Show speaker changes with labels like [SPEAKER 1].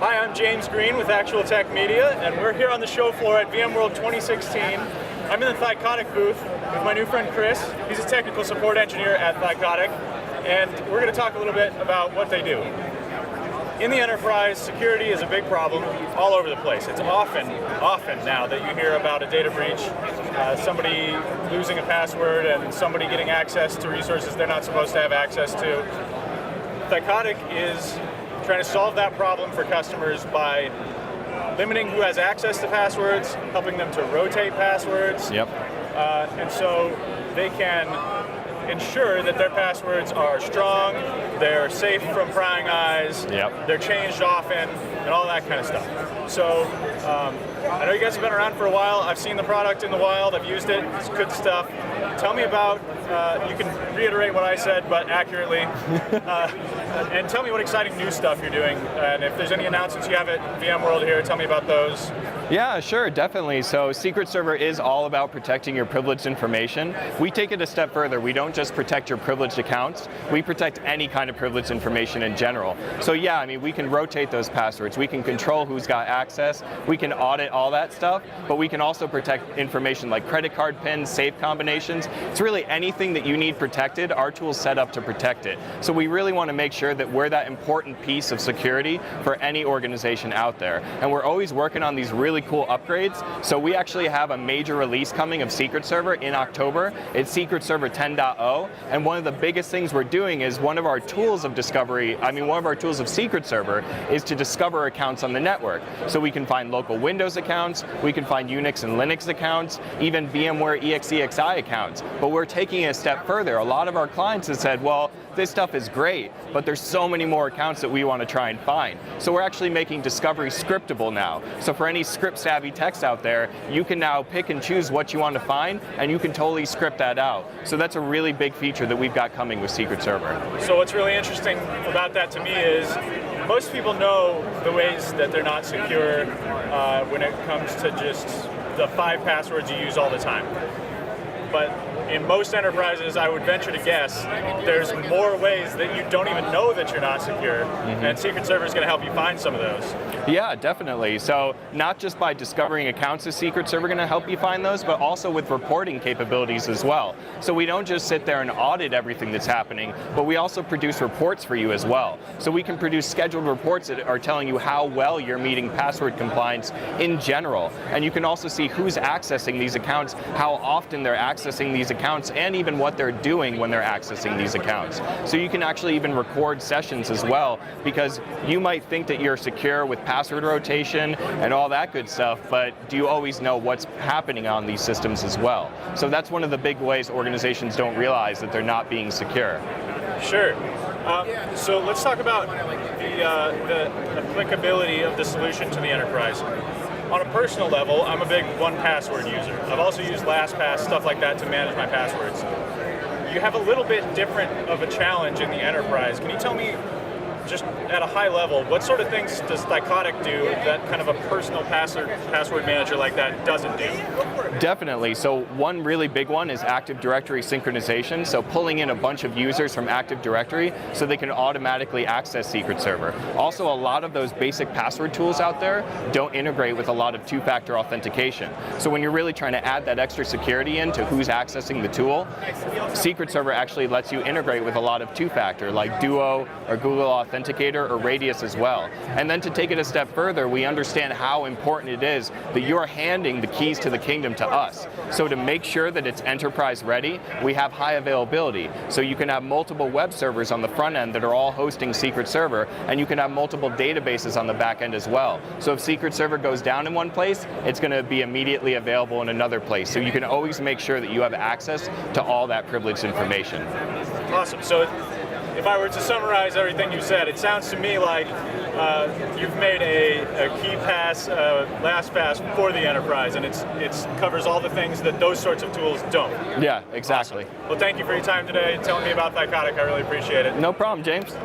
[SPEAKER 1] Hi, I'm James Green with ActualTech Media, and we're here on the show floor at VMworld 2016. I'm in the Thycotic booth with my new friend Chris. He's a technical support engineer at Thycotic, and we're going to talk a little bit about what they do. In the enterprise, security is a big problem all over the place. It's often now that you hear about a data breach, somebody losing a password and somebody getting access to resources they're not supposed to have access to. Thycotic is trying to solve that problem for customers by limiting who has access to passwords, helping them to rotate passwords, and so they can ensure that their passwords are strong, they're safe from prying eyes, they're changed often, and all that kind of stuff. So I know you guys have been around for a while. I've seen the product in the wild. I've used it. It's good stuff. Tell me about, you can reiterate what I said, but accurately, and tell me what exciting new stuff you're doing. And if there's any announcements you have at VMworld here, tell me about those.
[SPEAKER 2] Yeah, sure, definitely. So Secret Server is all about protecting your privileged information. We take it a step further. We don't just protect your privileged accounts, we protect any kind of privileged information in general. So yeah, I mean, we can rotate those passwords, we can control who's got access, we can audit all that stuff, but we can also protect information like credit card pins, safe combinations. It's really anything that you need protected, our tool's set up to protect it. So we really want to make sure that we're that important piece of security for any organization out there. And we're always working on these really cool upgrades. So we actually have a major release coming of Secret Server in October. It's Secret Server 10.0, and one of the biggest things we're doing is one of our tools of discovery, one of our tools of Secret Server is to discover accounts on the network. So we can find local Windows accounts, we can find Unix and Linux accounts, even VMware EXE accounts. But we're taking it a step further. A lot of our clients have said, well, this stuff is great, but there's so many more accounts that we want to try and find. So we're actually making discovery scriptable now. So for any script-savvy techs out there, you can now pick and choose what you want to find, and you can totally script that out. So that's a really big feature that we've got coming with Secret Server.
[SPEAKER 1] So what's really interesting about that to me is most people know the ways that they're not secure when it comes to just the 5 passwords you use all the time. But in most enterprises, I would venture to guess, there's more ways that you don't even know that you're not secure, and Secret Server is going to help you find some of those.
[SPEAKER 2] Yeah, definitely. So not just by discovering accounts is Secret Server going to help you find those, but also with reporting capabilities as well. So we don't just sit there and audit everything that's happening, but we also produce reports for you as well. So we can produce scheduled reports that are telling you how well you're meeting password compliance in general. And you can also see who's accessing these accounts, how often they're accessing these accounts, and even what they're doing when they're accessing these accounts. So you can actually even record sessions as well, because you might think that you're secure with password rotation and all that good stuff, but do you always know what's happening on these systems as well? So that's one of the big ways organizations don't realize that they're not being secure.
[SPEAKER 1] Sure. So let's talk about the applicability of the solution to the enterprise. On a personal level, I'm a big 1Password user. I've also used LastPass, stuff like that, to manage my passwords. You have a little bit different of a challenge in the enterprise. Can you tell me, just at a high level, what sort of things does Thycotic do that kind of a personal password manager like that doesn't do?
[SPEAKER 2] Definitely. So one really big one is Active Directory synchronization. So pulling in a bunch of users from Active Directory so they can automatically access Secret Server. Also, a lot of those basic password tools out there don't integrate with a lot of 2-factor authentication. So when you're really trying to add that extra security into who's accessing the tool, Secret Server actually lets you integrate with a lot of 2-factor, like Duo or Google Authenticator or Radius as well. And then to take it a step further, we understand how important it is that you're handing the keys to the kingdom to us. So to make sure that it's enterprise ready, we have high availability. So you can have multiple web servers on the front end that are all hosting Secret Server, and you can have multiple databases on the back end as well. So if Secret Server goes down in one place, it's going to be immediately available in another place. So you can always make sure that you have access to all that privileged information.
[SPEAKER 1] Awesome. So if I were to summarize everything you said, it sounds to me like you've made a key pass, LastPass for the enterprise, and it covers all the things that those sorts of tools don't.
[SPEAKER 2] Yeah, exactly.
[SPEAKER 1] Awesome. Well, thank you for your time today, telling me about Thycotic. I really appreciate it.
[SPEAKER 2] No problem, James.